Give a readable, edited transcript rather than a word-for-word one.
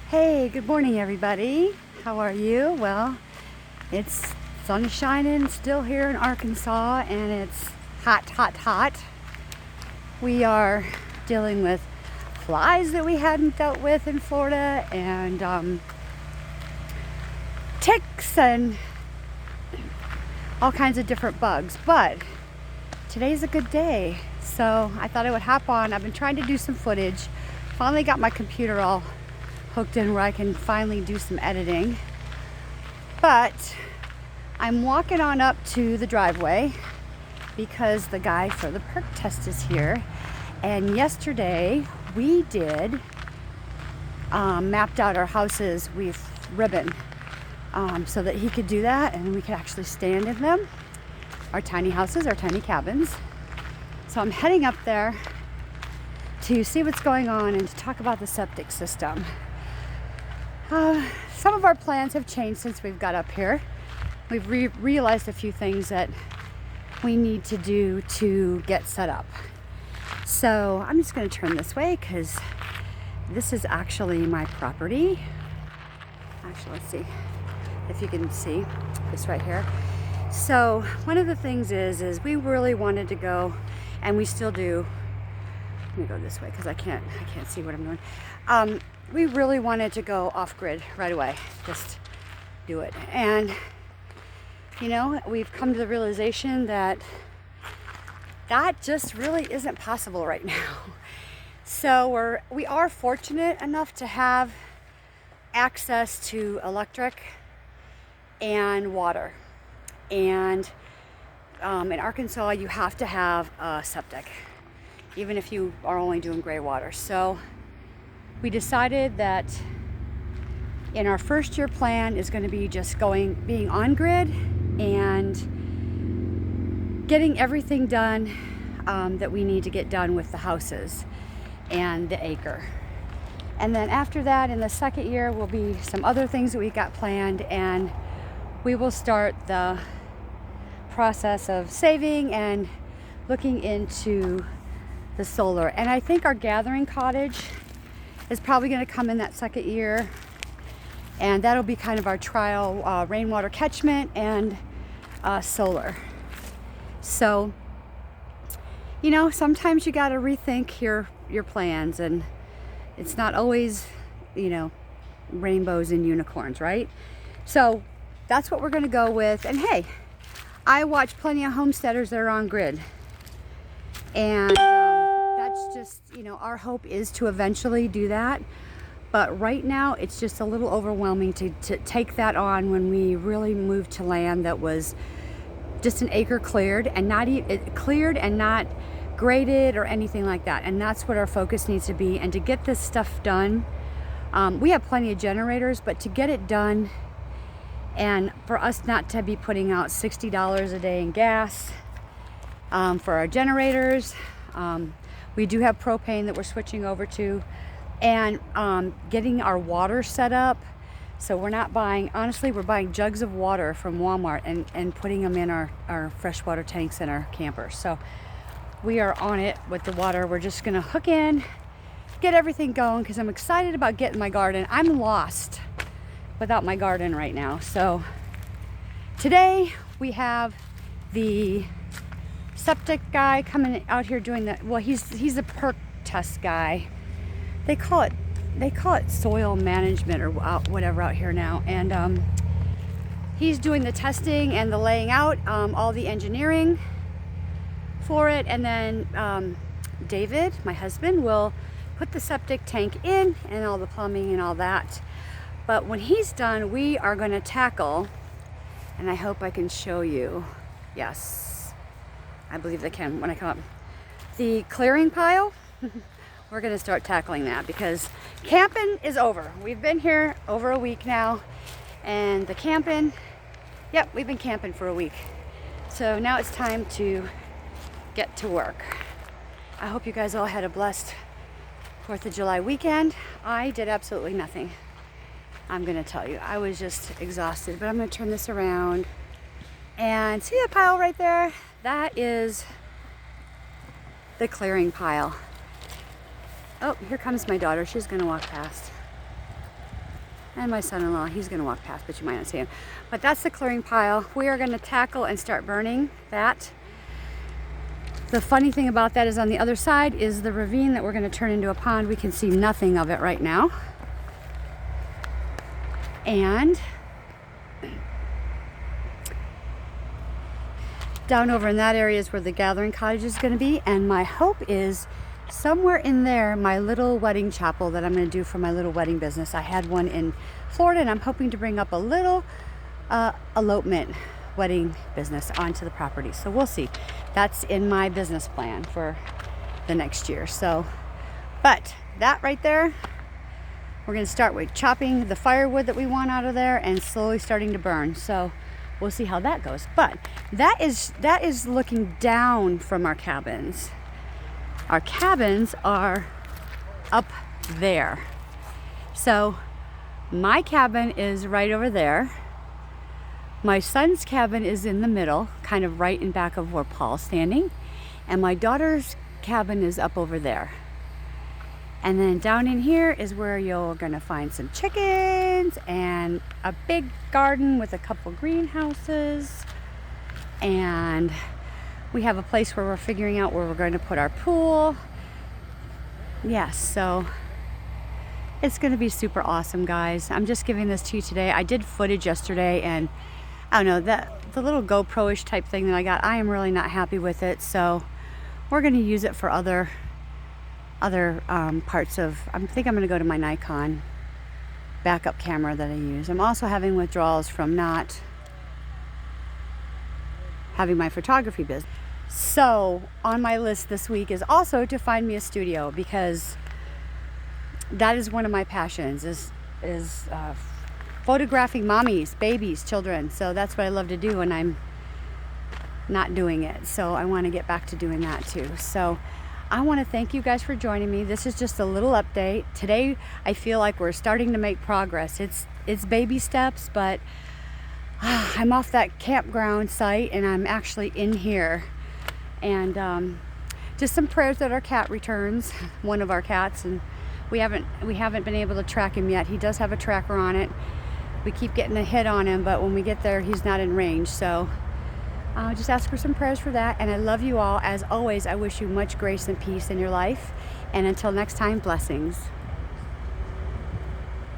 Hey, good morning everybody. How are you? Well, it's sun is shining still here in Arkansas and it's hot, hot, hot. We are dealing with flies that we hadn't dealt with in Florida and ticks and all kinds of different bugs. But today's a good day, so I thought I would hop on. I've been trying to do some footage. Finally got my computer all hooked in where I can finally do some editing. But I'm walking on up to the driveway because the guy for the perk test is here. And yesterday we did mapped out our houses with ribbon so that he could do that and we could actually stand in them. Our tiny houses, our tiny cabins. So I'm heading up there to see what's going on and to talk about the septic system. Some of our plans have changed since we've got up here. We've realized a few things that we need to do to get set up. So I'm just going to turn this way because this is actually my property. Actually, let's see if you can see this right here. So one of the things is we really wanted to go, and we still do. Let me go this way because I can't see what I'm doing. We really wanted to go off-grid right away, just do it. And you know, we've come to the realization that that just really isn't possible right now. So we are fortunate enough to have access to electric and water. And in Arkansas, you have to have a septic, even if you are only doing gray water. So we decided that in our first year plan is going to be just being on grid and getting everything done that we need to get done with the houses and the acre. And then after that, in the second year, will be some other things that we got planned, and we will start the process of saving and looking into the solar. And I think our gathering cottage is probably going to come in that second year, and that'll be kind of our trial rainwater catchment and solar. So, you know, sometimes you got to rethink your plans, and it's not always, you know, rainbows and unicorns, right? So that's what we're going to go with. And hey, I watch plenty of homesteaders that are on grid, and that's just, you know, our hope is to eventually do that. But right now it's just a little overwhelming to take that on when we really moved to land that was just an acre cleared and not graded or anything like that. And that's what our focus needs to be. And to get this stuff done, we have plenty of generators, but to get it done and for us not to be putting out $60 a day in gas for our generators, we do have propane that we're switching over to, and getting our water set up. So we're not buying, honestly, we're buying jugs of water from Walmart and putting them in our freshwater tanks in our campers. So we are on it with the water. We're just gonna hook in, get everything going, because I'm excited about getting my garden. I'm lost without my garden right now. So today we have the septic guy coming out here doing that. Well, he's a perk test guy. They call it soil management or whatever out here now. And he's doing the testing and the laying out, all the engineering for it. And then David, my husband, will put the septic tank in and all the plumbing and all that. But when he's done, we are going to tackle, and I hope I can show you. Yes, I believe they can when I come up. The clearing pile. We're going to start tackling that because camping is over. We've been here over a week now, and the camping, yep, we've been camping for a week. So now it's time to get to work. I hope you guys all had a blessed 4th of July weekend. I did absolutely nothing. I'm going to tell you, I was just exhausted, but I'm going to turn this around and see that pile right there? That is the clearing pile. Oh, here comes my daughter. She's going to walk past. And my son-in-law, he's gonna walk past, but you might not see him. But that's the clearing pile. We are gonna tackle and start burning that. The funny thing about that is on the other side is the ravine that we're gonna turn into a pond. We can see nothing of it right now. And down over in that area is where the gathering cottage is gonna be. And my hope is somewhere in there, my little wedding chapel that I'm gonna do for my little wedding business. I had one in Florida and I'm hoping to bring up a little elopement wedding business onto the property. So we'll see. That's in my business plan for the next year. So, but that right there, we're gonna start with chopping the firewood that we want out of there and slowly starting to burn. So we'll see how that goes. But that is looking down from our cabins. Our cabins are up there. So my cabin is right over there. My son's cabin is in the middle, kind of right in back of where Paul's standing. And my daughter's cabin is up over there. And then down in here is where you're gonna find some chickens and a big garden with a couple greenhouses. And we have a place where we're figuring out where we're going to put our pool. Yes, so it's gonna be super awesome, guys. I'm just giving this to you today. I did footage yesterday and I don't know, the little GoPro-ish type thing that I got, I am really not happy with it. So we're gonna use it for other parts of, I think I'm gonna go to my Nikon backup camera that I use. I'm also having withdrawals from not having my photography business. So on my list this week is also to find me a studio, because that is one of my passions, is photographing mommies, babies, children. So that's what I love to do when I'm not doing it. So I want to get back to doing that too. So I want to thank you guys for joining me. This is just a little update. Today I feel like we're starting to make progress. It's baby steps, but I'm off that campground site and I'm actually in here. And just some prayers that our cat returns, one of our cats, and we haven't been able to track him yet. He does have a tracker on it. We keep getting a hit on him, but when we get there, he's not in range. So just ask for some prayers for that. And I love you all. As always, I wish you much grace and peace in your life. And until next time, blessings.